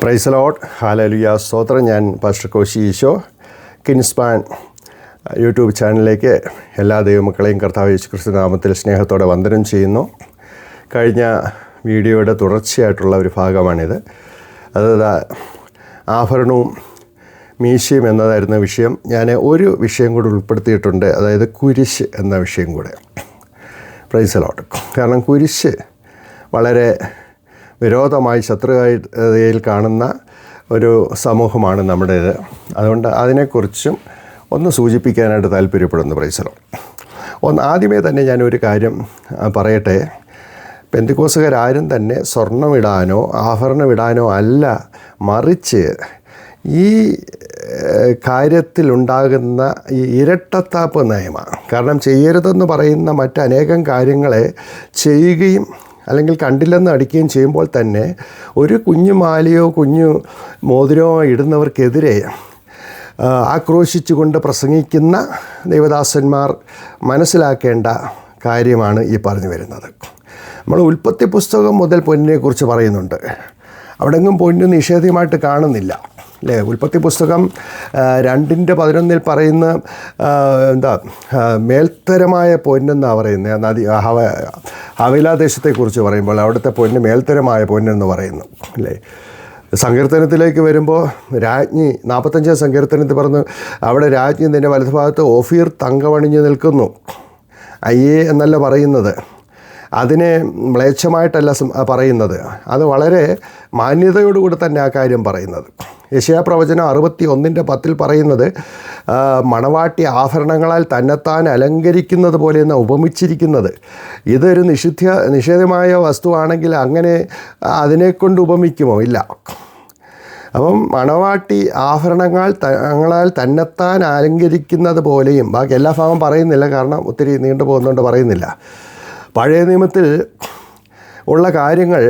Price the Lord, hallelujah, സ്തോത്രം. ഞാൻ pastor Koshy Isho. കിൻസ്പാൻ YouTube ചാനലിലേക്ക് എല്ലാ ദൈവമക്കളെയും കർത്താവ് യേശു ക്രിസ്തു നാമത്തിൽ സ്നേഹത്തോടെ വന്ദനം ചെയ്യുന്നു. കഴിഞ്ഞ വീഡിയോയുടെ തുടർച്ചയായിട്ടുള്ള ഒരു ഭാഗമാണിത്. അതായത് ആഭരണവും മീശയും എന്നതായിരുന്ന വിഷയം. ഞാൻ ഒരു വിഷയം കൂടി ഉൾപ്പെടുത്തിയിട്ടുണ്ട്, അതായത് കുരിശ് എന്ന വിഷയം കൂടെ. Price the Lord. കാരണം കുരിശ് വളരെ വിരോധമായി ശത്രുതയിൽ കാണുന്ന ഒരു സമൂഹമാണ് നമ്മുടേത്. അതുകൊണ്ട് അതിനെക്കുറിച്ചും ഒന്ന് സൂചിപ്പിക്കാനായിട്ട് താല്പര്യപ്പെടുന്നു. Price the Lord. ആദ്യമേ തന്നെ ഞാനൊരു കാര്യം പറയട്ടെ. പെന്തിക്കോസുകാരും തന്നെ സ്വർണ്ണമിടാനോ ആഭരണമിടാനോ അല്ല, മറിച്ച് ഈ കാര്യത്തിലുണ്ടാകുന്ന ഈ ഇരട്ടത്താപ്പ് നയമാണ്. കാരണം ചെയ്യരുതെന്ന് പറയുന്ന മറ്റനേകം കാര്യങ്ങളെ ചെയ്യുകയും അല്ലെങ്കിൽ കണ്ടില്ലെന്ന് അടിക്കുകയും ചെയ്യുമ്പോൾ തന്നെ ഒരു കുഞ്ഞു മാലയോ കുഞ്ഞു മോതിരമോ ഇടുന്നവർക്കെതിരെ ആക്രോശിച്ചുകൊണ്ട് പ്രസംഗിക്കുന്ന ദൈവദാസന്മാർ മനസ്സിലാക്കേണ്ട കാര്യമാണ് ഈ പറഞ്ഞു വരുന്നത്. നമ്മൾ ഉൽപ്പത്തി പുസ്തകം മുതൽ പൊന്നിനെക്കുറിച്ച് പറയുന്നുണ്ട്. അവിടെങ്ങും പൊന്ന് നിഷേധമായിട്ട് കാണുന്നില്ല, അല്ലേ? ഉൽപ്പത്തി പുസ്തകം 2:11 പറയുന്ന മേൽത്തരമായ പൊന്നെന്നാണ് പറയുന്നത്. നദി ഹവീലാദേശത്തെക്കുറിച്ച് പറയുമ്പോൾ അവിടുത്തെ പൊന്ന് മേൽത്തരമായ പൊന്നെന്ന് പറയുന്നു, അല്ലേ? സങ്കീർത്തനത്തിലേക്ക് വരുമ്പോൾ രാജ്ഞി 45 സങ്കീർത്തനത്തിൽ പറഞ്ഞു, അവിടെ രാജ്ഞി നിൻ്റെ വലതുഭാഗത്ത് ഓഫീർ തങ്കമണിഞ്ഞ് നിൽക്കുന്നു. അയ്യേ എന്നല്ല പറയുന്നത്, അതിനെ മ്ലേച്ഛമായിട്ടല്ല പറയുന്നത്, അത് വളരെ മാന്യതയോടുകൂടി തന്നെ ആ കാര്യം പറയുന്നത്. യെശയ്യാ പ്രവചനം 61:10 പറയുന്നത്, മണവാട്ടി ആഭരണങ്ങളാൽ തന്നെത്താൻ അലങ്കരിക്കുന്നത് പോലെയെന്ന് ഉപമിച്ചിരിക്കുന്നത്. ഇതൊരു നിഷേധമായ വസ്തുവാണെങ്കിൽ അങ്ങനെ അതിനെക്കൊണ്ട് ഉപമിക്കുമോ? ഇല്ല. അപ്പം മണവാട്ടി ആഭരണങ്ങളാൽ തന്നെത്താൻ അലങ്കരിക്കുന്നത് പോലെയും, ബാക്കി എല്ലാ ഭാഗം പറയുന്നില്ല, കാരണം ഒത്തിരി നീണ്ടു പോകുന്നതുകൊണ്ട് പറയുന്നില്ല. പഴയ നിയമത്തിൽ ഉള്ള കാര്യങ്ങൾ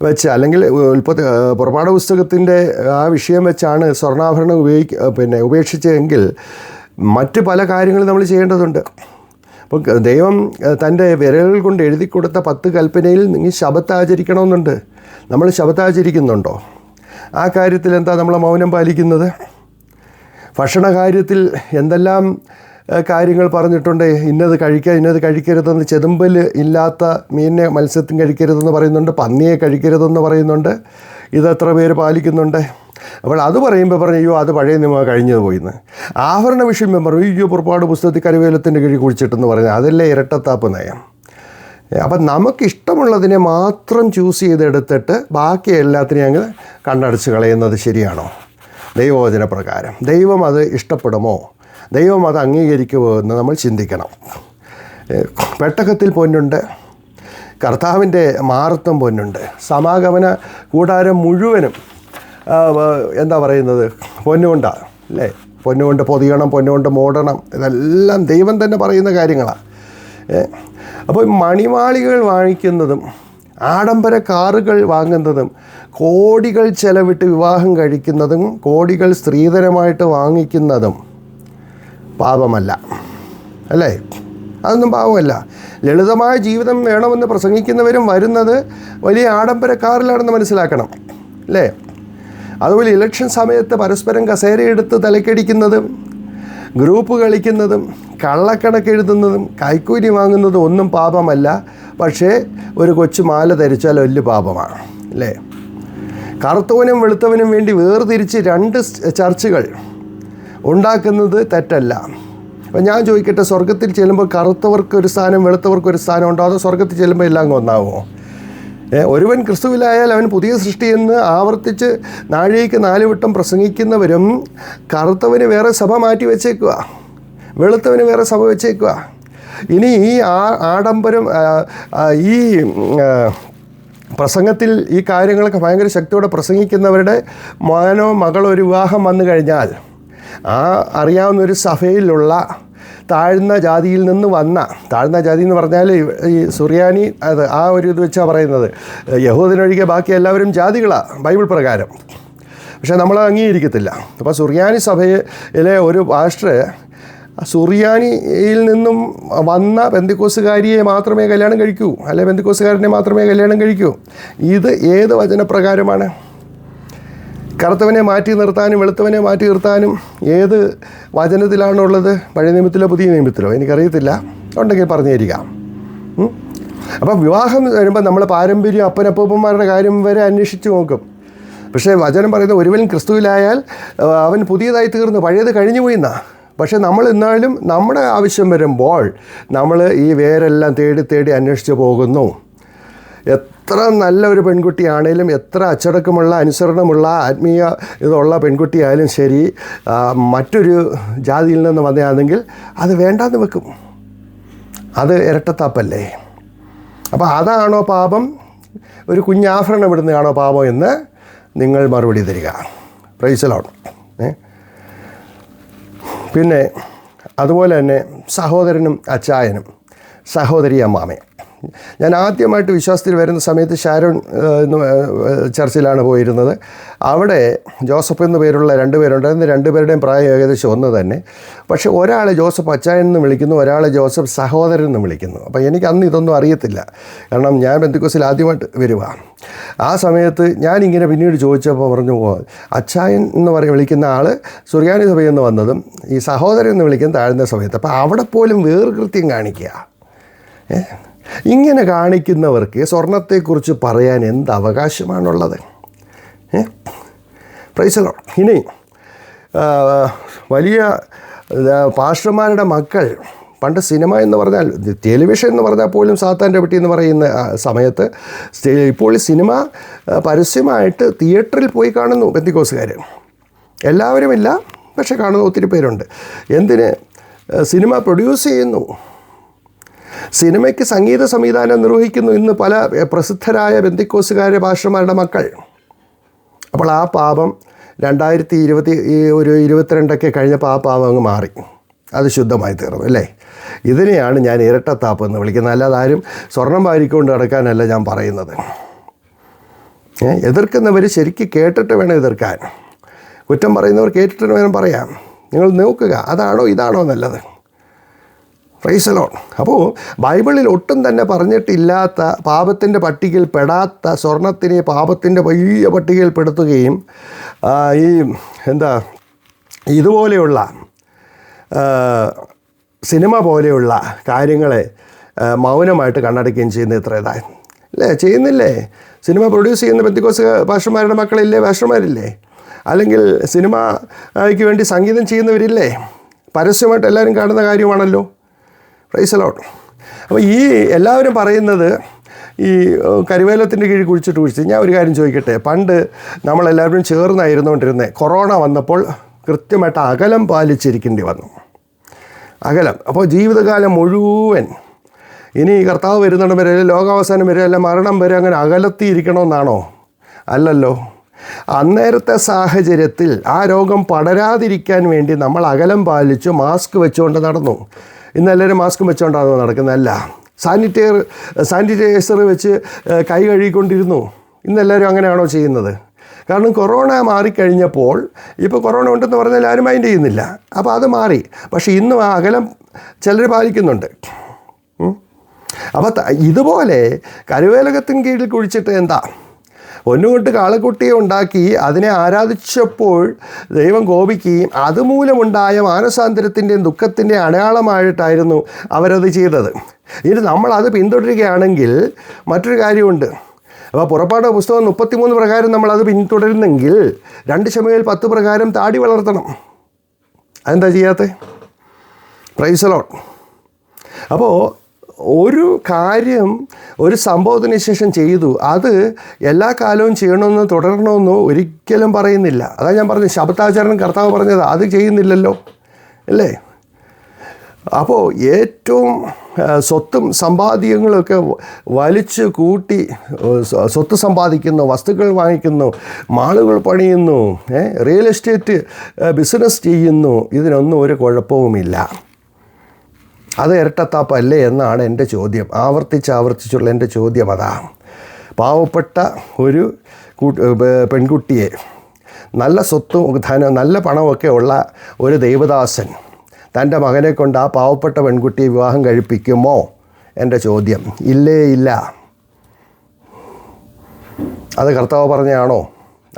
വെച്ച്, അല്ലെങ്കിൽ പുറപ്പാട് പുസ്തകത്തിൻ്റെ ആ വിഷയം വെച്ചാണ് സ്വർണ്ണാഭരണം ഉപേക്ഷിച്ചതെങ്കിൽ മറ്റ് പല കാര്യങ്ങളും നമ്മൾ ചെയ്യേണ്ടതുണ്ട്. അപ്പോൾ ദൈവം തൻ്റെ വിരലുകൾ കൊണ്ട് എഴുതി കൊടുത്ത 10 കൽപ്പനയിൽ നിങ്ങൾ ശബത്ത് ആചരിക്കണമെന്നുണ്ട്. നമ്മൾ ശബത്ത് ആചരിക്കുന്നുണ്ടോ? ആ കാര്യത്തിൽ എന്താ നമ്മൾ മൗനം പാലിക്കുന്നത്? ഭക്ഷണ കാര്യത്തിൽ എന്തെല്ലാം കാര്യങ്ങൾ പറഞ്ഞിട്ടുണ്ട്. ഇന്നത് കഴിക്കുക, ഇന്നത് കഴിക്കരുതെന്ന്. ചെതുമ്പൽ ഇല്ലാത്ത മീനിനെ മത്സ്യത്തിന് കഴിക്കരുതെന്ന് പറയുന്നുണ്ട്, പന്നിയെ കഴിക്കരുതെന്ന് പറയുന്നുണ്ട്. ഇതെത്ര പേര് പാലിക്കുന്നുണ്ട്? അപ്പോൾ അത് പറയുമ്പോൾ പറഞ്ഞു, അയ്യോ അത് പഴയ നിയമം കഴിഞ്ഞത് പോയിന്ന്. ആഭരണ വിഷയം പറഞ്ഞു, അയ്യോ പുറപ്പാട് പുസ്തകത്തിൽ കരുവേലത്തിൻ്റെ കിഴി കുഴിച്ചിട്ടെന്ന് പറഞ്ഞു. അതല്ലേ ഇരട്ടത്താപ്പ് നയം. അപ്പം നമുക്കിഷ്ടമുള്ളതിനെ മാത്രം ചൂസ് ചെയ്തെടുത്തിട്ട് ബാക്കി എല്ലാത്തിനെയും അങ്ങ് കണ്ണടച്ച് കളയുന്നത് ശരിയാണോ? ദൈവവചന പ്രകാരം ദൈവം അത് ഇഷ്ടപ്പെടുമോ? ദൈവം അത് അംഗീകരിക്കുമോ എന്ന് നമ്മൾ ചിന്തിക്കണം. പെട്ടകത്തിൽ പൊന്നുണ്ട്, കർത്താവിൻ്റെ മാറത്തും പൊന്നുണ്ട്. സമാഗമന കൂടാരം മുഴുവനും എന്താ പറയുന്നത്? പൊന്നുകൊണ്ടാണ്, അല്ലേ? പൊന്നുകൊണ്ട് പൊതിയണം, പൊന്നുകൊണ്ട് മൂടണം. ഇതെല്ലാം ദൈവം തന്നെ പറയുന്ന കാര്യങ്ങളാണ്. അപ്പോൾ മണിമാളികൾ വാങ്ങിക്കുന്നതും ആഡംബര കാറുകൾ വാങ്ങുന്നതും കോടികൾ ചെലവിട്ട് വിവാഹം കഴിക്കുന്നതും കോടികൾ സ്ത്രീധനമായിട്ട് വാങ്ങിക്കുന്നതും പാപമല്ല, അല്ലേ? അതൊന്നും പാപമല്ല. ലളിതമായ ജീവിതം വേണമെന്ന് പ്രസംഗിക്കുന്നവരും വരുന്നത് വലിയ ആഡംബര കാറിലാണെന്ന് മനസ്സിലാക്കണം, അല്ലേ? അതുപോലെ ഇലക്ഷൻ സമയത്ത് പരസ്പരം കസേരയെടുത്ത് തലക്കടിക്കുന്നതും ഗ്രൂപ്പ് കളിക്കുന്നതും കള്ളക്കണക്ക് എഴുതുന്നതും കൈക്കൂലി വാങ്ങുന്നതും ഒന്നും പാപമല്ല. പക്ഷേ ഒരു കൊച്ചു മാല ധരിച്ചാൽ വലിയ പാപമാണ്, അല്ലേ? കറുത്തവനും വെളുത്തവനും വേണ്ടി വേർതിരിച്ച് 2 ചർച്ചുകൾ ഉണ്ടാക്കുന്നത് തെറ്റല്ല. അപ്പം ഞാൻ ചോദിക്കട്ടെ, സ്വർഗത്തിൽ ചെല്ലുമ്പോൾ കറുത്തവർക്കൊരു സ്ഥാനം വെളുത്തവർക്കൊരു സ്ഥാനം ഉണ്ടോ? അതോ സ്വർഗത്തിൽ ചെല്ലുമ്പോൾ എല്ലാം ഒന്നാവുമോ? ഒരുവൻ ക്രിസ്തുവിലായാൽ അവൻ പുതിയ സൃഷ്ടിയെന്ന് ആവർത്തിച്ച് നാഴികയ്ക്ക് 4 വട്ടം പ്രസംഗിക്കുന്നവരും കറുത്തവന് വേറെ സഭ മാറ്റി വെച്ചേക്കുക, വെളുത്തവന് വേറെ സഭ വെച്ചേക്കുക. ഇനി ഈ ആഡംബരം ഈ പ്രസംഗത്തിൽ ഈ കാര്യങ്ങളൊക്കെ ഭയങ്കര ശക്തിയോടെ പ്രസംഗിക്കുന്നവരുടെ മകനോ മകളോ ഒരു വിവാഹം വന്നു കഴിഞ്ഞാൽ അറിയാവുന്നൊരു സഭയിലുള്ള താഴ്ന്ന ജാതിയിൽ നിന്ന് വന്ന, താഴ്ന്ന ജാതി എന്ന് പറഞ്ഞാൽ ഈ സുറിയാനി, അത് ആ ഒരു ഇത് വെച്ചാണ് പറയുന്നത്. യഹൂദനൊഴികെ ബാക്കി എല്ലാവരും ജാതികളാണ് ബൈബിൾ പ്രകാരം. പക്ഷേ നമ്മൾ അംഗീകരിക്കത്തില്ല. അപ്പോൾ സുറിയാനി സഭയിലെ ഒരു പാസ്റ്റർ സുറിയാനിയിൽ നിന്നും വന്ന പെന്തിക്കോസുകാരിയെ മാത്രമേ കല്യാണം കഴിക്കൂ, അല്ലെ പെന്തിക്കോസുകാരനെ മാത്രമേ കല്യാണം കഴിക്കൂ. ഇത് ഏത് വചനപ്രകാരമാണ്? കറുത്തവനെ മാറ്റി നിർത്താനും വെളുത്തവനെ മാറ്റി നിർത്താനും ഏത് വചനത്തിലാണുള്ളത്? പഴയ നിയമത്തിലോ പുതിയ നിയമത്തിലോ? എനിക്കറിയത്തില്ല, ഉണ്ടെങ്കിൽ പറഞ്ഞു തരിക. അപ്പം വിവാഹം വരുമ്പോൾ നമ്മൾ പാരമ്പര്യം അപ്പനപ്പൂപ്പന്മാരുടെ കാര്യം വരെ അന്വേഷിച്ച് നോക്കും. പക്ഷേ വചനം പറയുന്നത് ഒരുവൻ ക്രിസ്തുവിലായാൽ അവൻ പുതിയതായി തീർന്നു, പഴയത് കഴിഞ്ഞു പോയിന്നാ. പക്ഷേ നമ്മൾ എന്നാലും നമ്മുടെ ആവശ്യം വരുമ്പോൾ നമ്മൾ ഈ വേരെല്ലാം തേടി തേടി അന്വേഷിച്ച് പോകുന്നു. എത്ര നല്ല ഒരു പെൺകുട്ടിയാണേലും, എത്ര അച്ചടക്കമുള്ള അനുസരണമുള്ള ആത്മീയ ഇതുള്ള പെൺകുട്ടിയായാലും ശരി, മറ്റൊരു ജാതിയിൽ നിന്ന് വന്നതാണെങ്കിൽ അത് വേണ്ടാന്ന് വെക്കും. അത് ഇരട്ടത്താപ്പല്ലേ? അപ്പോൾ അതാണോ പാപം? ഒരു കുഞ്ഞാഭരണം ഇടുന്നതാണോ പാപം എന്ന് നിങ്ങൾ മറുപടി തരിക. Price the Lord. പിന്നെ അതുപോലെ തന്നെ സഹോദരനും അച്ചായനും സഹോദരി അമ്മാമയും. ഞാൻ ആദ്യമായിട്ട് വിശ്വാസത്തിൽ വരുന്ന സമയത്ത് ഷാരോൺ ചർച്ചിലാണ് പോയിരുന്നത്. അവിടെ ജോസഫ് എന്ന് പേരുള്ള 2 പേരുണ്ടായിരുന്നു. 2 പേരുടെയും പ്രായം ഏകദേശം ഒന്ന് തന്നെ. പക്ഷേ ഒരാളെ ജോസഫ് അച്ചായൻ എന്ന് വിളിക്കുന്നു, ഒരാളെ ജോസഫ് സഹോദരൻ എന്ന് വിളിക്കുന്നു. അപ്പോൾ എനിക്ക് അന്ന് ഇതൊന്നും അറിയത്തില്ല, കാരണം ഞാൻ പെന്തക്കോസ്തിൽ ആദ്യമായിട്ട് വരുക. ആ സമയത്ത് ഞാനിങ്ങനെ പിന്നീട് ചോദിച്ചപ്പോൾ പറഞ്ഞു, അച്ചായൻ എന്ന് വിളിക്കുന്ന ആൾ സുറിയാനി സഭയിൽ നിന്ന് വന്നതും ഈ സഹോദരൻ എന്ന് വിളിക്കുന്ന താഴ്ന്ന സമയത്ത്. അപ്പോൾ അവിടെ പോലും വേർകൃത്യം കാണിക്കുക. ഇങ്ങനെ കാണിക്കുന്നവർക്ക് സ്വർണത്തെക്കുറിച്ച് പറയാൻ എന്ത് അവകാശമാണുള്ളത്? Price the Lord. ഇനി വലിയ പാസ്റ്റർമാരുടെ മക്കൾ പണ്ട് സിനിമ എന്ന് പറഞ്ഞാൽ, ടെലിവിഷൻ എന്ന് പറഞ്ഞാൽ പോലും സാത്താൻ്റെ പെട്ടി എന്ന് പറയുന്ന സമയത്ത്, ഇപ്പോൾ സിനിമ പരസ്യമായിട്ട് തിയേറ്ററിൽ പോയി കാണുന്നു പെന്തിക്കോസുകാർ. എല്ലാവരുമില്ല, പക്ഷെ കാണുന്ന ഒത്തിരി പേരുണ്ട്. എന്തിന്? സിനിമ പ്രൊഡ്യൂസ് ചെയ്യുന്നു, സിനിമയ്ക്ക് സംഗീത സംവിധാനം നിർവഹിക്കുന്നു ഇന്ന് പല പ്രസിദ്ധരായ പെന്തിക്കോസുകാരെ പാസ്റ്റർമാരുടെ മക്കൾ. അപ്പോൾ ആ പാപം 2022 കഴിഞ്ഞപ്പോൾ ആ പാപം അങ്ങ് മാറി, അത് ശുദ്ധമായി തീർന്നു അല്ലേ? ഇതിനെയാണ് ഞാൻ ഇരട്ടത്താപ്പ് എന്ന് വിളിക്കുന്നത്. അല്ലാതെ ആരും സ്വർണം വാരിക്കൊണ്ട് നടക്കാനല്ല ഞാൻ പറയുന്നത്. എതിർക്കുന്നവർ ശരിക്കും കേട്ടിട്ട് വേണം എതിർക്കാൻ. കുറ്റം പറയുന്നവർ കേട്ടിട്ട് വേണം പറയാം. നിങ്ങൾ നോക്കുക, അതാണോ ഇതാണോ നല്ലത്. Price the Lord. അപ്പോൾ ബൈബിളിൽ ഒട്ടും തന്നെ പറഞ്ഞിട്ടില്ലാത്ത, പാപത്തിൻ്റെ പട്ടികയിൽ പെടാത്ത സ്വർണത്തിനെ പാപത്തിൻ്റെ വലിയ പട്ടികയിൽ പെടുത്തുകയും ഇതുപോലെയുള്ള സിനിമ പോലെയുള്ള കാര്യങ്ങളെ മൗനമായിട്ട് കണ്ണടയ്ക്കുകയും ചെയ്യുന്നത് എത്ര ഇതായി അല്ലേ? ചെയ്യുന്നില്ലേ? സിനിമ പ്രൊഡ്യൂസ് ചെയ്യുന്ന പെന്തിക്കോസ് പാസ്റ്റർമാരുടെ മക്കളില്ലേ? പാസ്റ്റർമാരില്ലേ? അല്ലെങ്കിൽ സിനിമയ്ക്ക് വേണ്ടി സംഗീതം ചെയ്യുന്നവരില്ലേ? പരസ്യമായിട്ട് എല്ലാവരും കാണുന്ന കാര്യമാണല്ലോ. Price the Lord. അപ്പോൾ ഈ എല്ലാവരും പറയുന്നത് ഈ കരിവേലത്തിൻ്റെ കീഴിൽ കുഴിച്ചിട്ട് ഞാൻ ഒരു കാര്യം ചോദിക്കട്ടെ. പണ്ട് നമ്മളെല്ലാവരും ചേർന്നായിരുന്നുകൊണ്ടിരുന്നത്. കൊറോണ വന്നപ്പോൾ കൃത്യമായിട്ട് അകലം പാലിച്ചിരിക്കേണ്ടി വന്നു. അകലം. അപ്പോൾ ജീവിതകാലം മുഴുവൻ ഇനി കർത്താവ് വരുന്നിടം വരെ, ലോകാവസാനം വരെ, അല്ല മരണം വരെ അങ്ങനെ അകലത്തിയിരിക്കണമെന്നാണോ? അല്ലല്ലോ. അന്നേരത്തെ സാഹചര്യത്തിൽ ആ രോഗം പടരാതിരിക്കാൻ വേണ്ടി നമ്മൾ അകലം പാലിച്ചു മാസ്ക് വെച്ചുകൊണ്ട് നടന്നു. ഇന്നെല്ലാവരും മാസ്ക് വെച്ചുകൊണ്ടാണോ നടക്കുന്നതല്ല. സാനിറ്റൈസർ വെച്ച് കൈ കഴുകിക്കൊണ്ടിരുന്നു. ഇന്നെല്ലാവരും അങ്ങനെയാണോ ചെയ്യുന്നത്? കാരണം കൊറോണ മാറിക്കഴിഞ്ഞപ്പോൾ, ഇപ്പോൾ കൊറോണ ഉണ്ടെന്ന് പറഞ്ഞാൽ ആരും മൈൻഡ് ചെയ്യുന്നില്ല. അപ്പോൾ അത് മാറി. പക്ഷേ ഇന്നും ആ അകലം ചിലർ പാലിക്കുന്നുണ്ട്. അപ്പോൾ ഇതുപോലെ കരുവേലകത്തിന് കീഴിൽ കുഴിച്ചിട്ട് എന്താ? ഒന്നുകൊണ്ട് കാളക്കുട്ടിയെ ഉണ്ടാക്കി അതിനെ ആരാധിച്ചപ്പോൾ ദൈവം കോപിക്കുകയും അതുമൂലമുണ്ടായ മാനസാന്തരത്തിൻ്റെയും ദുഃഖത്തിൻ്റെയും അടയാളമായിട്ടായിരുന്നു അവരത് ചെയ്തത്. ഇനി നമ്മളത് പിന്തുടരുകയാണെങ്കിൽ മറ്റൊരു കാര്യമുണ്ട്. അപ്പോൾ പുറപ്പാട് പുസ്തകം 33 പ്രകാരം നമ്മളത് പിന്തുടരുന്നെങ്കിൽ 2 ശമൂവേൽ 10 പ്രകാരം താടി വളർത്തണം. അതെന്താ ചെയ്യാത്തത്? Price the Lord. അപ്പോൾ ഒരു കാര്യം ഒരു സംഭവത്തിന് ശേഷം ചെയ്തു, അത് എല്ലാ കാലവും ചെയ്യണമെന്നോ തുടരണമെന്നോ ഒരിക്കലും പറയുന്നില്ല. അതാണ് ഞാൻ പറഞ്ഞത്, ശബത്താചരണം കർത്താവ് പറഞ്ഞത് അത് ചെയ്യുന്നില്ലല്ലോ അല്ലേ? അപ്പോൾ ഏറ്റവും സ്വത്തും സമ്പാദ്യങ്ങളൊക്കെ വലിച്ചു കൂട്ടി സ്വത്ത് സമ്പാദിക്കുന്നു, വസ്തുക്കൾ വാങ്ങിക്കുന്നു, മാളുകൾ പണിയുന്നു, റിയൽ എസ്റ്റേറ്റ് ബിസിനസ് ചെയ്യുന്നു. ഇതിനൊന്നും ഒരു കുഴപ്പവുമില്ല. അത് ഇരട്ടത്താപ്പല്ലേ എന്നാണ് എൻ്റെ ചോദ്യം. ആവർത്തിച്ചുള്ള എൻ്റെ ചോദ്യം അതാണ്. പാവപ്പെട്ട ഒരു പെൺകുട്ടിയെ, നല്ല സ്വത്തും നല്ല പണമൊക്കെ ഉള്ള ഒരു ദൈവദാസൻ തൻ്റെ മകനെ കൊണ്ട് ആ പാവപ്പെട്ട പെൺകുട്ടിയെ വിവാഹം കഴിപ്പിക്കുമോ? എൻ്റെ ചോദ്യം ഇല്ല. അത് കർത്താവ് പറഞ്ഞാണോ?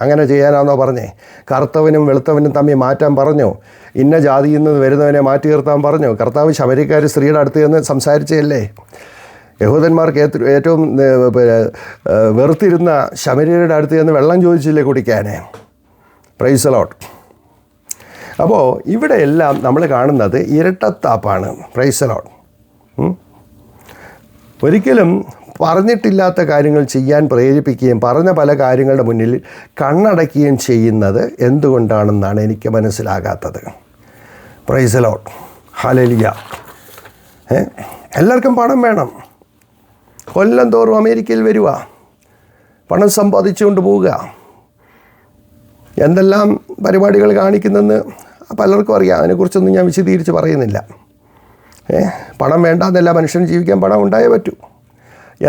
അങ്ങനെ ചെയ്യാനാണെന്നോ പറഞ്ഞേ? കറുത്തവനും വെളുത്തവനും തമ്മിൽ മാറ്റാൻ പറഞ്ഞോ? ഇന്ന ജാതിയിൽ നിന്ന് വരുന്നവനെ മാറ്റി നിർത്താൻ പറഞ്ഞോ? കർത്താവ് ശമരിക്കാർ സ്ത്രീയുടെ അടുത്ത് നിന്ന് സംസാരിച്ചതല്ലേ? യഹൂദന്മാർക്ക് ഏറ്റവും വെറുത്തിരുന്ന ശമര്യരുടെ അടുത്ത് നിന്ന് വെള്ളം ചോദിച്ചില്ലേ കുടിക്കാനേ? Price the Lord. അപ്പോൾ ഇവിടെയെല്ലാം നമ്മൾ കാണുന്നത് ഇരട്ടത്താപ്പാണ്. Price the Lord. ഒരിക്കലും പറഞ്ഞിട്ടില്ലാത്ത കാര്യങ്ങൾ ചെയ്യാൻ പ്രേരിപ്പിക്കുകയും പറഞ്ഞ പല കാര്യങ്ങളുടെ മുന്നിൽ കണ്ണടയ്ക്കുകയും ചെയ്യുന്നത് എന്തുകൊണ്ടാണെന്നാണ് എനിക്ക് മനസ്സിലാകാത്തത്. Praise the Lord. ഹല്ലേലൂയ. എല്ലാവർക്കും പണം വേണം. കൊല്ലം തോറും അമേരിക്കയിൽ വരിക, പണം സമ്പാദിച്ചുകൊണ്ട് പോവുക, എന്തെല്ലാം പരിപാടികൾ കാണിക്കുന്നെന്ന് പലർക്കും അറിയാം. അതിനെക്കുറിച്ചൊന്നും ഞാൻ വിശദീകരിച്ച് പറയുന്നില്ല. പണം വേണ്ടാന്നല്ല, മനുഷ്യന് ജീവിക്കാൻ പണം ഉണ്ടായേ പറ്റൂ.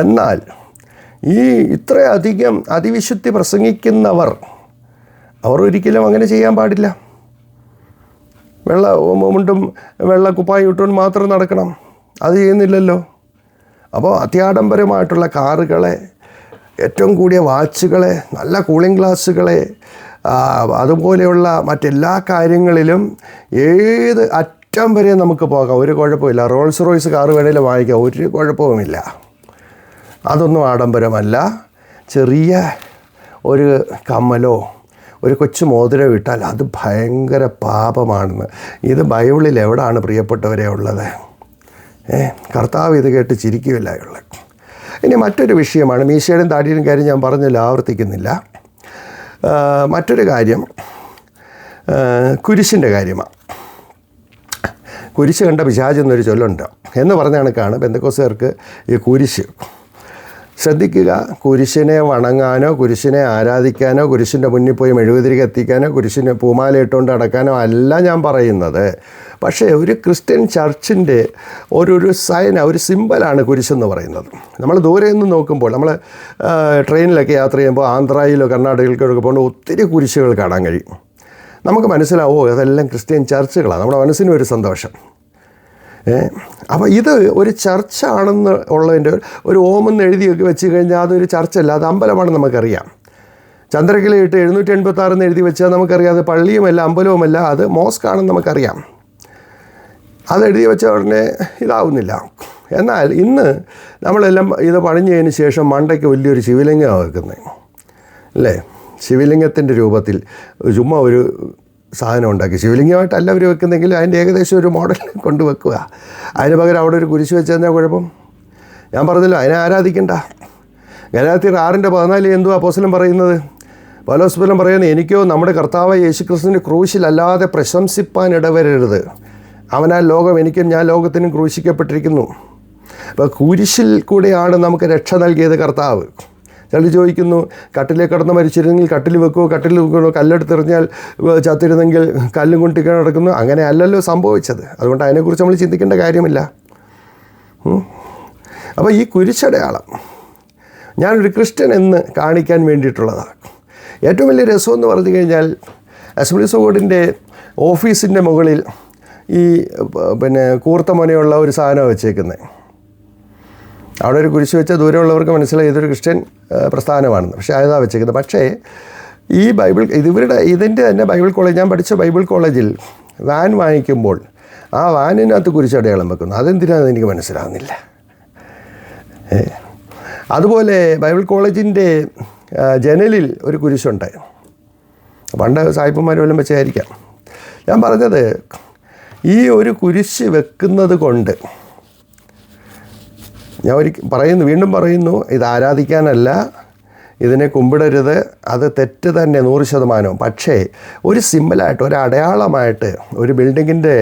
എന്നാൽ ഈ ഇത്രയധികം അതിവിശുദ്ധി പ്രസംഗിക്കുന്നവർ അവർ ഒരിക്കലും അങ്ങനെ ചെയ്യാൻ പാടില്ല. മുണ്ടും വെള്ള കുപ്പായം ഇട്ടുകൊണ്ട് മാത്രം നടക്കണം, അത് ചെയ്യുന്നില്ലല്ലോ. അപ്പോൾ അത്യാഡംബരമായിട്ടുള്ള കാറുകളെ, ഏറ്റവും കൂടിയ വാച്ചുകളെ, നല്ല കൂളിംഗ് ഗ്ലാസ്സുകളെ, അതുപോലെയുള്ള മറ്റെല്ലാ കാര്യങ്ങളിലും ഏത് അറ്റം വരെ നമുക്ക് പോകാം, ഒരു കുഴപ്പമില്ല. റോൾസ് റോയ്സ് കാറ് വേണേലും വാങ്ങിക്കാം, ഒരു കുഴപ്പവുമില്ല. അതൊന്നും ആഡംബരമല്ല. ചെറിയ ഒരു കമ്മലോ ഒരു കൊച്ചു മോതിരം ഇട്ടാൽ അത് ഭയങ്കര പാപമാണെന്ന്. ഇത് ബൈബിളിൽ എവിടാണ് പ്രിയപ്പെട്ടവരെ ഉള്ളത്? കർത്താവ് ഇത് കേട്ട് ചിരിക്കുകയില്ല ഉള്ളത്. ഇനി മറ്റൊരു വിഷയമാണ് മീശയുടെയും താടിയുടെയും കാര്യം. ഞാൻ പറഞ്ഞില്ല, ആവർത്തിക്കുന്നില്ല. മറ്റൊരു കാര്യം കുരിശിൻ്റെ കാര്യമാണ്. കുരിശ് കണ്ട പിശാച് എന്നൊരു ചൊല്ലുണ്ട്. എന്ന് പറഞ്ഞ കണക്കാണ് പെന്തക്കോസ്തുകാർക്ക് ഈ കുരിശ്. ശ്രദ്ധിക്കുക, കുരിശിനെ വണങ്ങാനോ കുരിശിനെ ആരാധിക്കാനോ കുരിശിൻ്റെ മുന്നിൽ പോയി മെഴുകുതിരി കത്തിക്കാനോ കുരിശിനെ പൂമാല ഇട്ടുകൊണ്ട് നടക്കാനോ അല്ല ഞാൻ പറയുന്നത്. പക്ഷേ ഒരു ക്രിസ്ത്യൻ ചർച്ചിൻ്റെ ഒരു സൈന, ഒരു സിമ്പലാണ് കുരിശെന്ന് പറയുന്നത്. നമ്മൾ ദൂരെ നിന്ന് നോക്കുമ്പോൾ, നമ്മൾ ട്രെയിനിലൊക്കെ യാത്ര ചെയ്യുമ്പോൾ ആന്ധ്രയിലോ കർണാടകയിലൊക്കെ പോകുമ്പോൾ ഒത്തിരി കുരിശുകൾ കാണാൻ കഴിയും. നമുക്ക് മനസ്സിലാവോ അതെല്ലാം ക്രിസ്ത്യൻ ചർച്ചുകളാണ്. നമ്മുടെ മനസ്സിനും ഒരു സന്തോഷം. അപ്പോൾ ഇത് ഒരു ചർച്ചാണെന്ന് ഉള്ളതിൻ്റെ ഒരു ഓമെന്ന് എഴുതിയൊക്കെ വെച്ച് കഴിഞ്ഞാൽ അതൊരു ചർച്ചല്ല, അത് അമ്പലമാണെന്ന് നമുക്കറിയാം. ചന്ദ്രക്കലയിട്ട് 786 എഴുതി വെച്ചാൽ നമുക്കറിയാം അത് പള്ളിയുമല്ല അമ്പലവുമല്ല, അത് മോസ്കാണെന്ന് നമുക്കറിയാം. അത് എഴുതി വെച്ച ഉടനെ ഇതാവുന്നില്ല. എന്നാൽ ഇന്ന് നമ്മളെല്ലാം ഇത് പണിഞ്ഞതിന് ശേഷം മണ്ടയ്ക്ക് വലിയൊരു ശിവലിംഗമാണ് വെക്കുന്നത് അല്ലേ? ശിവലിംഗത്തിൻ്റെ രൂപത്തിൽ ചുമ്മാ ഒരു സാധനം ഉണ്ടാക്കി, ശിവലിംഗമായിട്ടല്ല അവർ വെക്കുന്നെങ്കിൽ അതിൻ്റെ ഏകദേശം ഒരു മോഡൽ കൊണ്ട് വെക്കുക. അതിന് പകരം അവിടെ ഒരു കുരിശ് വെച്ചെന്നാൽ കുഴപ്പം? ഞാൻ പറഞ്ഞല്ലോ, അതിനെ ആരാധിക്കണ്ട. ഗലാത്യർ 6:14 എന്തുവാ അപ്പോസ്തലൻ പറയുന്നത്? പൗലോസ് പറയുന്നത്, എനിക്കോ നമ്മുടെ കർത്താവായ യേശുക്രിസ്തുവിൻ്റെ ക്രൂശിലല്ലാതെ പ്രശംസിപ്പാൻ ഇടവരരുത്. അവനാൽ ലോകം എനിക്കും ഞാൻ ലോകത്തിനും ക്രൂശിക്കപ്പെട്ടിരിക്കുന്നു. അപ്പോൾ കുരിശിൽ കൂടെയാണ് നമുക്ക് രക്ഷ നൽകിയത് കർത്താവ്. ചിലർ ചോദിക്കുന്നു, കട്ടിലേക്ക് കിടന്ന് മരിച്ചിരുന്നെങ്കിൽ കട്ടിൽ വെക്കുമോ, കട്ടിൽ വെക്കണോ, കല്ലെടുത്തെറിഞ്ഞാൽ ചത്തിരുന്നെങ്കിൽ കല്ലും കൊണ്ടിക്കാൻ നടക്കുന്നു. അങ്ങനെ അല്ലല്ലോ സംഭവിച്ചത്. അതുകൊണ്ട് അതിനെക്കുറിച്ച് നമ്മൾ ചിന്തിക്കേണ്ട കാര്യമില്ല. അപ്പോൾ ഈ കുരിശടയാളം ഞാനൊരു ക്രിസ്ത്യൻ എന്ന് കാണിക്കാൻ വേണ്ടിയിട്ടുള്ളതാണ്. ഏറ്റവും വലിയ രസമെന്ന് പറഞ്ഞു കഴിഞ്ഞാൽ അസംബ്ലീസ് ഓഫ് ഗോഡിൻ്റെ ഓഫീസിൻ്റെ മുകളിൽ ഈ കൂർത്ത മുനയുള്ള ഒരു സാധനം വെച്ചേക്കുന്നത്. അവിടെ ഒരു കുരിശ് വെച്ചാൽ ദൂരമുള്ളവർക്ക് മനസ്സിലായി ഇതൊരു ക്രിസ്ത്യൻ പ്രസ്ഥാനമാണെന്ന്. പക്ഷേ അതാ വെച്ചേക്കുന്നത്. പക്ഷേ ഈ ഇതിൻ്റെ തന്നെ ബൈബിൾ കോളേജ്, ഞാൻ പഠിച്ച ബൈബിൾ കോളേജിൽ വാൻ വാങ്ങിക്കുമ്പോൾ ആ വാനിനകത്ത് കുരിശടയാളം വെക്കുന്നു. അതെന്തിനാണെന്ന് എനിക്ക് മനസ്സിലാകുന്നില്ല. അതുപോലെ ബൈബിൾ കോളേജിൻ്റെ ജനലിൽ ഒരു കുരിശുണ്ട്. പണ്ട് സായിപ്പന്മാർ വല്ലതും വെച്ചായിരിക്കാം. ഞാൻ പറഞ്ഞത്, ഈ ഒരു കുരിശ് വെക്കുന്നത് കൊണ്ട് ഞാൻ വീണ്ടും പറയുന്നു, ഇത് ആരാധിക്കാനല്ല, ഇതിനെ കുമ്പിടരുത്, അത് തെറ്റ് തന്നെ 100%. പക്ഷേ ഒരു സിമ്പിളായിട്ട്, ഒരു അടയാളമായിട്ട് ഒരു ബിൽഡിങ്ങിൻ്റെ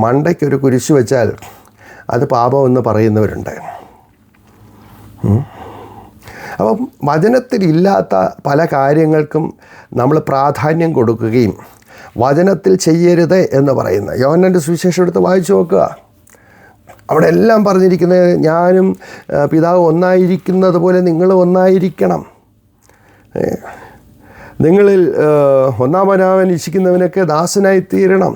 മണ്ടയ്ക്ക് ഒരു കുരിശ് വെച്ചാൽ അത് പാപമെന്ന് പറയുന്നവരുണ്ട്. അപ്പം വചനത്തിലില്ലാത്ത പല കാര്യങ്ങൾക്കും നമ്മൾ പ്രാധാന്യം കൊടുക്കുകയും വചനത്തിൽ ചെയ്യരുത് എന്ന് പറയുന്ന യോഹന്നാൻ്റെ സുവിശേഷം എടുത്ത് വായിച്ചു നോക്കുക. അവിടെ എല്ലാം പറഞ്ഞിരിക്കുന്നത്, ഞാനും പിതാവ് ഒന്നായിരിക്കുന്നത് പോലെ നിങ്ങളും ഒന്നായിരിക്കണം. നിങ്ങളിൽ ഒന്നാമനാവൻ ഇച്ഛിക്കുന്നവനൊക്കെ ദാസനായി തീരണം.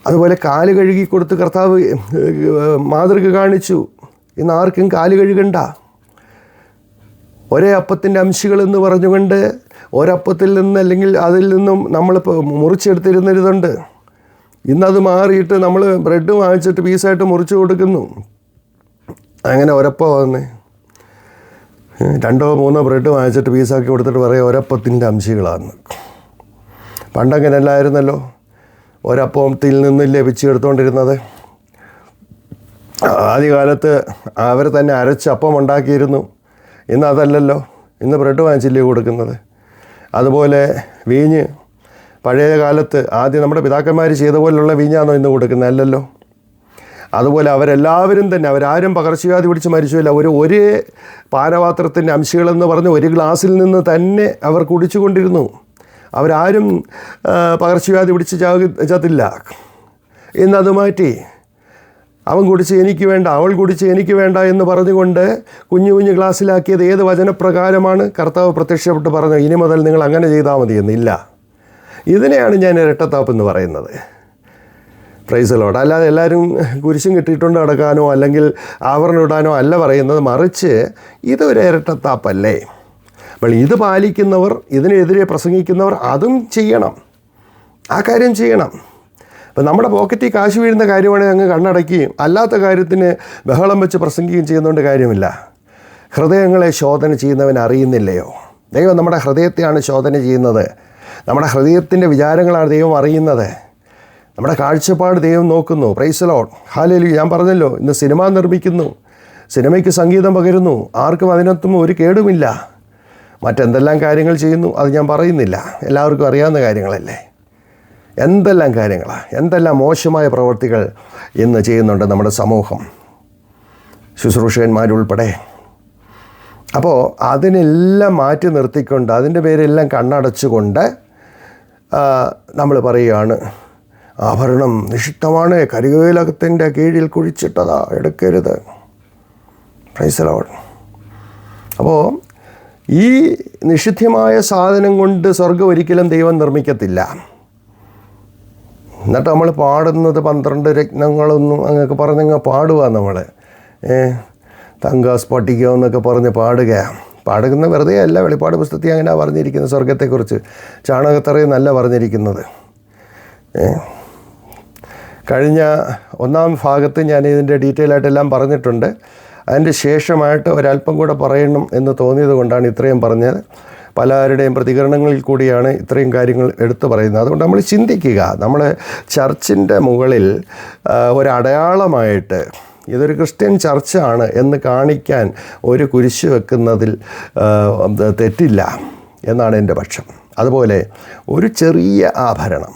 അതുപോലെ കാല് കഴുകി കൊടുത്ത് കർത്താവ് മാതൃക കാണിച്ചു. ഇന്ന് ആർക്കും കാല് കഴുകണ്ട. ഒരേ അപ്പത്തിൻ്റെ അംശികളെന്ന് പറഞ്ഞുകൊണ്ട് ഒരപ്പത്തിൽ നിന്ന് അല്ലെങ്കിൽ അതിൽ നിന്നും നമ്മളിപ്പോൾ മുറിച്ചെടുത്തിരുന്നതുണ്ട്. ഇന്നത് മാറിയിട്ട് നമ്മൾ ബ്രെഡ് വാങ്ങിച്ചിട്ട് പീസായിട്ട് മുറിച്ച് കൊടുക്കുന്നു. അങ്ങനെ ഒരപ്പം വന്നേ 2-3 ബ്രെഡ് വാങ്ങിച്ചിട്ട് പീസാക്കി കൊടുത്തിട്ട് പറയാം ഒരപ്പത്തിൻ്റെ അംശികളാണ്. പണ്ടങ്ങനെ അല്ലായിരുന്നല്ലോ, ഒരപ്പത്തിൽ നിന്ന് ലഭിച്ച് എടുത്തുകൊണ്ടിരുന്നത്. ആദ്യകാലത്ത് അവർ തന്നെ അരച്ച് അപ്പം ഉണ്ടാക്കിയിരുന്നു. ഇന്ന് അതല്ലല്ലോ, ഇന്ന് ബ്രെഡ് വാങ്ങിച്ചില്ലേ കൊടുക്കുന്നത്. അതുപോലെ വീഞ്ഞ് പഴയ കാലത്ത് ആദ്യം നമ്മുടെ പിതാക്കന്മാർ ചെയ്ത പോലുള്ള വീഞ്ഞാണോ ഇന്ന് കൊടുക്കുന്നത്? അല്ലല്ലോ. അതുപോലെ അവരെല്ലാവരും തന്നെ അവരാരും പകർച്ചവ്യാധി പിടിച്ച് മരിച്ചില്ല. ഒരേ പാനപാത്രത്തിൻ്റെ അംശികളെന്ന് പറഞ്ഞ് ഒരു ഗ്ലാസ്സിൽ നിന്ന് തന്നെ അവർ കുടിച്ചു കൊണ്ടിരുന്നു. അവരാരും പകർച്ചവ്യാധി പിടിച്ച് ചത്തില്ല. ഇന്നത് മാറ്റി അവൻ കുടിച്ച് എനിക്ക് വേണ്ട, അവൾ കുടിച്ച് എനിക്ക് വേണ്ട എന്ന് പറഞ്ഞുകൊണ്ട് കുഞ്ഞു കുഞ്ഞു ഗ്ലാസ്സിലാക്കിയത് ഏത് വചനപ്രകാരമാണ്? കർത്താവ് പ്രത്യക്ഷപ്പെട്ട് പറഞ്ഞു ഇനി മുതൽ നിങ്ങൾ അങ്ങനെ ചെയ്താൽ മതി എന്നില്ല. ഇതിനെയാണ് ഞാൻ ഇരട്ടത്താപ്പ് എന്ന് പറയുന്നത്. Price the Lord. അല്ലാതെ എല്ലാവരും കുരിശും കെട്ടിയിട്ടുണ്ട് നടക്കാനോ അല്ലെങ്കിൽ ആവരണം ഇടാനോ അല്ല പറയുന്നത്, മറിച്ച് ഇതൊരു ഇരട്ടത്താപ്പല്ലേ. അപ്പോൾ ഇത് പാലിക്കുന്നവർ, ഇതിനെതിരെ പ്രസംഗിക്കുന്നവർ അതും ചെയ്യണം, ആ കാര്യം ചെയ്യണം. അപ്പം നമ്മുടെ പോക്കറ്റിൽ കാശ് വീഴുന്ന കാര്യമാണെങ്കിൽ അങ്ങ് കണ്ണടക്കുകയും അല്ലാത്ത കാര്യത്തിന് ബഹളം വെച്ച് പ്രസംഗിക്കുകയും ചെയ്യുന്നതുകൊണ്ട് കാര്യമില്ല. ഹൃദയങ്ങളെ ശോധന ചെയ്യുന്നവൻ അറിയുന്നില്ലയോ? ദൈവം നമ്മുടെ ഹൃദയത്തെയാണ് ശോധന ചെയ്യുന്നത്. നമ്മുടെ ഹൃദയത്തിൻ്റെ വിചാരങ്ങളാണ് ദൈവം അറിയുന്നത്. നമ്മുടെ കാഴ്ചപ്പാട് ദൈവം നോക്കുന്നു. Price the Lord. ഹല്ലേലൂയ. ഞാൻ പറഞ്ഞല്ലോ, ഇന്ന് സിനിമ നിർമ്മിക്കുന്നു, സിനിമയ്ക്ക് സംഗീതം പകരുന്നു, ആർക്കും അതിനൊന്നും ഒരു കേടുമില്ല. മറ്റെന്തെല്ലാം കാര്യങ്ങൾ ചെയ്യുന്നു അത് ഞാൻ പറയുന്നില്ല, എല്ലാവർക്കും അറിയാവുന്ന കാര്യങ്ങളല്ലേ. എന്തെല്ലാം കാര്യങ്ങളാണ്, എന്തെല്ലാം മോശമായ പ്രവൃത്തികൾ ഇന്ന് ചെയ്യുന്നുണ്ട് നമ്മുടെ സമൂഹം, ശുശ്രൂഷകന്മാരുൾപ്പെടെ. അപ്പോൾ അതിനെല്ലാം മാറ്റി നിർത്തിക്കൊണ്ട് അതിൻ്റെ പേരെല്ലാം കണ്ണടച്ചുകൊണ്ട് നമ്മൾ പറയുകയാണ് ആഭരണം നിഷിദ്ധമാണ്, കരിവേലകത്തിൻ്റെ കീഴിൽ കുഴിച്ചിട്ടതാ, എടുക്കരുത്. Price the Lord. അപ്പോൾ ഈ നിഷിദ്ധമായ സാധനം കൊണ്ട് സ്വർഗ്ഗം ഒരിക്കലും ദൈവം നിർമ്മിക്കത്തില്ല. എന്നിട്ട് നമ്മൾ പാടുന്നത് 12 രത്നങ്ങളൊന്നും അങ്ങനെയൊക്കെ പറഞ്ഞങ്ങ് പാടുക. നമ്മൾ തങ്ക സ്ഫടികം എന്നൊക്കെ പറഞ്ഞ് പാടുന്ന വെറുതെ അല്ല. വെളിപ്പാട് പുസ്തകത്തിൽ അങ്ങനെയാണ് പറഞ്ഞിരിക്കുന്നത് സ്വർഗത്തെക്കുറിച്ച്. ചാണകത്തറയെന്നല്ല പറഞ്ഞിരിക്കുന്നത്. കഴിഞ്ഞ 1-ാം ഭാഗത്ത് ഞാൻ ഇതിൻ്റെ ഡീറ്റെയിൽ ആയിട്ടെല്ലാം പറഞ്ഞിട്ടുണ്ട്. അതിൻ്റെ ശേഷമായിട്ട് ഒരല്പം കൂടെ പറയണം എന്ന് തോന്നിയത് കൊണ്ടാണ് ഇത്രയും പറഞ്ഞത്. പലരുടെയും പ്രതികരണങ്ങളിൽ കൂടിയാണ് ഇത്രയും കാര്യങ്ങൾ എടുത്തു പറയുന്നത്. അതുകൊണ്ട് നമ്മൾ ചിന്തിക്കുക, നമ്മൾ ചർച്ചിൻ്റെ മുകളിൽ ഒരടയാളമായിട്ട് ഇതൊരു ക്രിസ്ത്യൻ ചർച്ചാണ് എന്ന് കാണിക്കാൻ ഒരു കുരിശ് വെക്കുന്നതിൽ തെറ്റില്ല എന്നാണ് എൻ്റെ പക്ഷം. അതുപോലെ ഒരു ചെറിയ ആഭരണം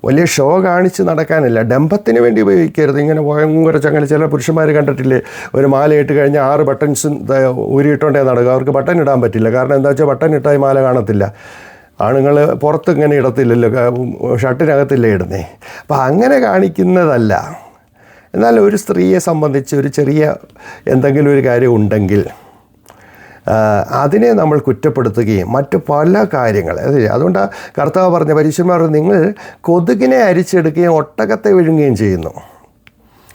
വലിയ ഷോ കാണിച്ച് നടക്കാനില്ല, ഡംഭത്തിന് വേണ്ടി ഉപയോഗിക്കരുത്. ഇങ്ങനെ ഭയങ്കര ചങ്ങനെ ചില പുരുഷന്മാർ കണ്ടിട്ടില്ലേ, ഒരു മാല ഇട്ട് കഴിഞ്ഞാൽ 6 ബട്ടൺസും ഊരിയിട്ടുണ്ടേ നടക്കുക. അവർക്ക് ബട്ടൺ ഇടാൻ പറ്റില്ല. കാരണം എന്താ വെച്ചാൽ ബട്ടൺ ഇട്ടാൽ മാല കാണത്തില്ല. ആണുങ്ങൾ പുറത്ത് ഇങ്ങനെ ഇടത്തില്ലല്ലോ, ഷർട്ടിനകത്തില്ലേ ഇടുന്നേ. അപ്പോൾ അങ്ങനെ കാണിക്കുന്നതല്ല. എന്നാൽ ഒരു സ്ത്രീയെ സംബന്ധിച്ച് ഒരു ചെറിയ എന്തെങ്കിലും ഒരു കാര്യം ഉണ്ടെങ്കിൽ അതിനെ നമ്മൾ കുറ്റപ്പെടുത്തുകയും മറ്റ് പല കാര്യങ്ങൾ അതുകൊണ്ട് കർത്താവ് പറഞ്ഞ പരീശന്മാർ നിങ്ങൾ കൊതുകിനെ അരിച്ചെടുക്കുകയും ഒട്ടകത്തെ വിഴുങ്ങുകയും ചെയ്യുന്നു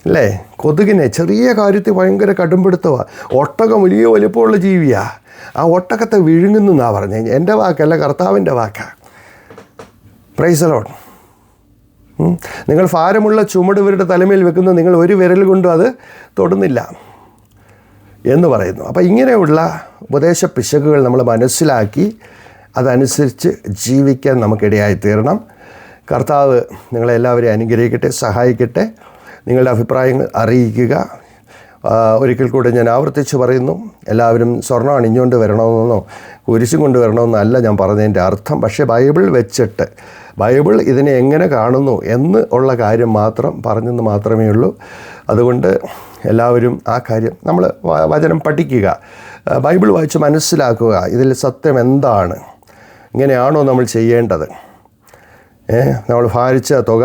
അല്ലേ. കൊതുകിനെ ചെറിയ കാര്യത്തിൽ ഭയങ്കര കടുംപിടുത്തമാണ്. ഒട്ടകം വലിയ വലിപ്പമുള്ള ജീവിയാണ്. ആ ഒട്ടകത്തെ വിഴുങ്ങുന്നു എന്നാണ് പറഞ്ഞത്. എൻ്റെ വാക്കല്ല, കർത്താവിൻ്റെ വാക്കാണ്. Price the Lord. നിങ്ങൾ ഭാരമുള്ള ചുമട് ഇവരുടെ തലമേൽ വെക്കുന്നു, നിങ്ങൾ ഒരു വിരൽ കൊണ്ടും അത് തൊടുന്നില്ല എന്ന് പറയുന്നു. അപ്പോൾ ഇങ്ങനെയുള്ള ഉപദേശ പിശകുകൾ നമ്മൾ മനസ്സിലാക്കി അതനുസരിച്ച് ജീവിക്കാൻ നമുക്കിടയായി തീരണം. കർത്താവ് നിങ്ങളെല്ലാവരെയും അനുഗ്രഹിക്കട്ടെ, സഹായിക്കട്ടെ. നിങ്ങളുടെ അഭിപ്രായങ്ങൾ അറിയിക്കുക. ഒരിക്കൽ കൂടെ ഞാൻ ആവർത്തിച്ച് പറയുന്നു, എല്ലാവരും സ്വർണ്ണം അണിഞ്ഞുകൊണ്ട് വരണമെന്നോ കുരിശും കൊണ്ട് വരണമെന്നല്ല ഞാൻ പറഞ്ഞതിൻ്റെ അർത്ഥം. പക്ഷേ ബൈബിൾ വെച്ചിട്ട് ബൈബിൾ ഇതിനെ എങ്ങനെ കാണുന്നു എന്ന് ഉള്ള കാര്യം മാത്രം പറഞ്ഞെന്ന് മാത്രമേ ഉള്ളൂ. അതുകൊണ്ട് എല്ലാവരും ആ കാര്യം നമ്മൾ വചനം പഠിക്കുക, ബൈബിൾ വായിച്ച് മനസ്സിലാക്കുക. ഇതിൽ സത്യം എന്താണ്, ഇങ്ങനെയാണോ നമ്മൾ ചെയ്യേണ്ടത്? നമ്മൾ ഭാരിച്ച തുക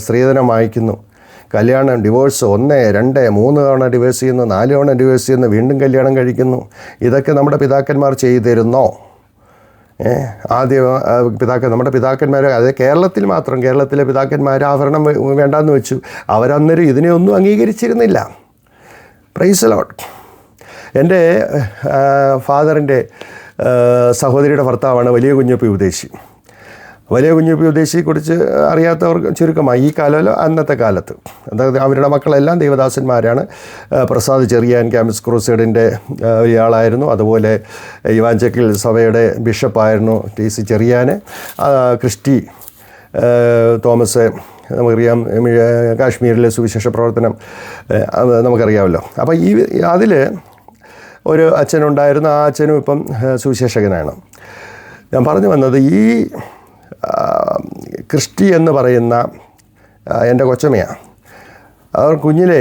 സ്ത്രീധനം വാങ്ങിക്കുന്നു, കല്യാണം ഡിവോഴ്സ് 1, 2, 3 തവണ ഡിവോഴ്സ് ചെയ്യുന്നു, 4 തവണ ഡിവോഴ്സ് ചെയ്യുന്നു, വീണ്ടും കല്യാണം കഴിക്കുന്നു. ഇതൊക്കെ നമ്മുടെ പിതാക്കന്മാർ ചെയ്തിരുന്നോ? നമ്മുടെ പിതാക്കന്മാർ, അത് കേരളത്തിൽ മാത്രം, കേരളത്തിലെ പിതാക്കന്മാർ ആഭരണം വേണ്ടാന്ന് വെച്ചു. അവരന്നേരം ഇതിനെ ഒന്നും അംഗീകരിച്ചിരുന്നില്ല. Price the Lord. എൻ്റെ ഫാദറിൻ്റെ സഹോദരിയുടെ ഭർത്താവാണ് വലിയ കുഞ്ഞപ്പി ഉപദേശി. വലിയ കുഞ്ഞപ്പി ഉപദേശിയെക്കുറിച്ച് അറിയാത്തവർക്ക് ചുരുക്കമായി ഈ കാലമല്ല അന്നത്തെ കാലത്ത്, അതായത് അവരുടെ മക്കളെല്ലാം ദൈവദാസന്മാരാണ്. പ്രസാദ് ചെറിയാൻ ക്യാമ്പസ് ക്രൂസൈഡിൻ്റെ ഒരാളായിരുന്നു. അതുപോലെ ഇവാഞ്ചലിക്കൽ സഭയുടെ ബിഷപ്പായിരുന്നു TC ചെറിയാൻ. ക്രിസ്റ്റി തോമസ് നമുക്കറിയാം, കാശ്മീരിലെ സുവിശേഷ പ്രവർത്തനം നമുക്കറിയാമല്ലോ. അപ്പോൾ അതിൽ ഒരു അച്ഛനുണ്ടായിരുന്നു. ആ അച്ഛനും ഇപ്പം സുവിശേഷകനാണ്. ഞാൻ പറഞ്ഞു വന്നത്, ഈ ക്രിസ്റ്റി എന്ന് പറയുന്ന എൻ്റെ കൊച്ചമ്മയാണ്. അവർ കുഞ്ഞിലെ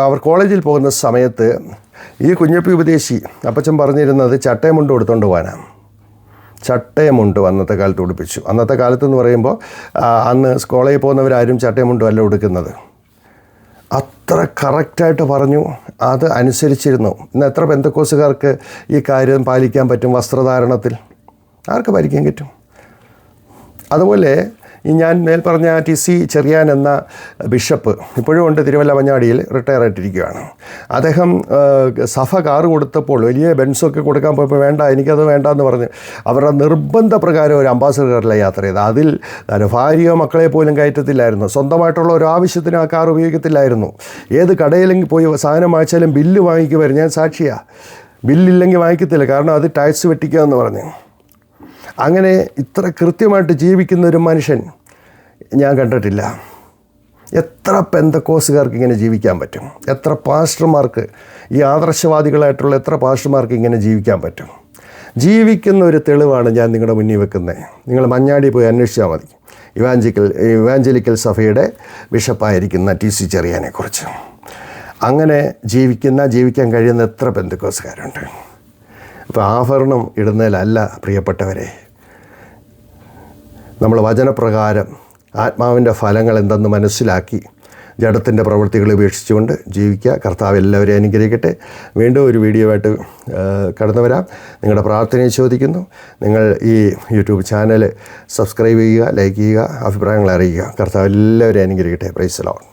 അവർ കോളേജിൽ പോകുന്ന സമയത്ത് ഈ കുഞ്ഞപ്പി ഉപദേശി അപ്പച്ചൻ പറഞ്ഞിരുന്നത് ചട്ടയമുണ്ട് കൊടുത്തുകൊണ്ട് പോകാനാണ്. ചട്ടയമുണ്ട് അന്നത്തെ കാലത്ത് ഉടുപ്പിച്ചു. അന്നത്തെ കാലത്തെന്ന് പറയുമ്പോൾ അന്ന് കോളേജിൽ പോകുന്നവരാരും ചട്ടയമുണ്ടും അല്ല ഉടുക്കുന്നത്. അത്ര കറക്റ്റായിട്ട് പറഞ്ഞു, അത് അനുസരിച്ചിരുന്നു. ഇന്ന് എത്ര പെന്തക്കോസുകാർക്ക് ഈ കാര്യം പാലിക്കാൻ പറ്റും? വസ്ത്രധാരണത്തിൽ ആർക്ക് പാലിക്കാൻ പറ്റും? അതുപോലെ ഈ ഞാൻ മേൽ പറഞ്ഞ TC ചെറിയാൻ എന്ന ബിഷപ്പ് ഇപ്പോഴും ഉണ്ട്, തിരുവല്ല മഞ്ഞാടിയിൽ റിട്ടയർ ആയിട്ടിരിക്കുകയാണ്. അദ്ദേഹം സഭ കാറ് കൊടുത്തപ്പോൾ വലിയ ബെൻസൊക്കെ കൊടുക്കാൻ പോയപ്പോൾ വേണ്ട, എനിക്കത് വേണ്ടെന്ന് പറഞ്ഞ് അവരുടെ നിർബന്ധ പ്രകാരം ഒരു അംബാസഡർ കാറിലെ യാത്ര ചെയ്ത് അതിൽ ഭാര്യയോ മക്കളെ പോലും കയറ്റത്തില്ലായിരുന്നു. സ്വന്തമായിട്ടുള്ള ഒരു ആവശ്യത്തിന് ആ കാർ ഉപയോഗിക്കത്തില്ലായിരുന്നു. ഏത് കടയിലെങ്കിൽ പോയി സാധനം വാങ്ങിച്ചാലും ബില്ല് വാങ്ങിക്കുമായിരുന്നു. ഞാൻ സാക്ഷിയാണ്. ബില്ലില്ലെങ്കിൽ വാങ്ങിക്കത്തില്ല, കാരണം അത് ടാക്സ് വെട്ടിക്കുക എന്ന് പറഞ്ഞു. അങ്ങനെ ഇത്ര കൃത്യമായിട്ട് ജീവിക്കുന്ന ഒരു മനുഷ്യൻ ഞാൻ കണ്ടിട്ടില്ല. എത്ര പെന്തക്കോസുകാർക്ക് ഇങ്ങനെ ജീവിക്കാൻ പറ്റും? എത്ര പാസ്റ്റർമാർക്ക്, ഈ ആദർശവാദികളായിട്ടുള്ള എത്ര പാസ്റ്റർമാർക്ക് ഇങ്ങനെ ജീവിക്കാൻ പറ്റും? ജീവിക്കുന്ന ഒരു തെളിവാണ് ഞാൻ നിങ്ങളുടെ മുന്നിൽ വെക്കുന്നത്. നിങ്ങൾ മഞ്ഞാടി പോയി അന്വേഷിച്ചാൽ മതി. ഇവാഞ്ചലിക്കൽ സഭയുടെ ബിഷപ്പായിരിക്കുന്ന TC ചെറിയാനെക്കുറിച്ച്. അങ്ങനെ ജീവിക്കാൻ കഴിയുന്ന എത്ര പെന്തക്കോസുകാരുണ്ട്? ഇപ്പോൾ ആഭരണം ഇടുന്നതിലല്ല പ്രിയപ്പെട്ടവരെ, നമ്മൾ വചനപ്രകാരം ആത്മാവിൻ്റെ ഫലങ്ങൾ എന്തെന്ന് മനസ്സിലാക്കി ജഡത്തിൻ്റെ പ്രവൃത്തികൾ ഉപേക്ഷിച്ചുകൊണ്ട് ജീവിക്കുക. കർത്താവ് എല്ലാവരെയും അനുഗ്രഹിക്കട്ടെ. വീണ്ടും ഒരു വീഡിയോ ആയിട്ട് കടന്നു വരാം. നിങ്ങളുടെ പ്രാർത്ഥനയെ ചോദിക്കുന്നു. നിങ്ങൾ ഈ യൂട്യൂബ് ചാനൽ സബ്സ്ക്രൈബ് ചെയ്യുക, ലൈക്ക് ചെയ്യുക, അഭിപ്രായങ്ങൾ അറിയിക്കുക. കർത്താവ് എല്ലാവരെയും അനുഗ്രഹിക്കട്ടെ. Price the Lord.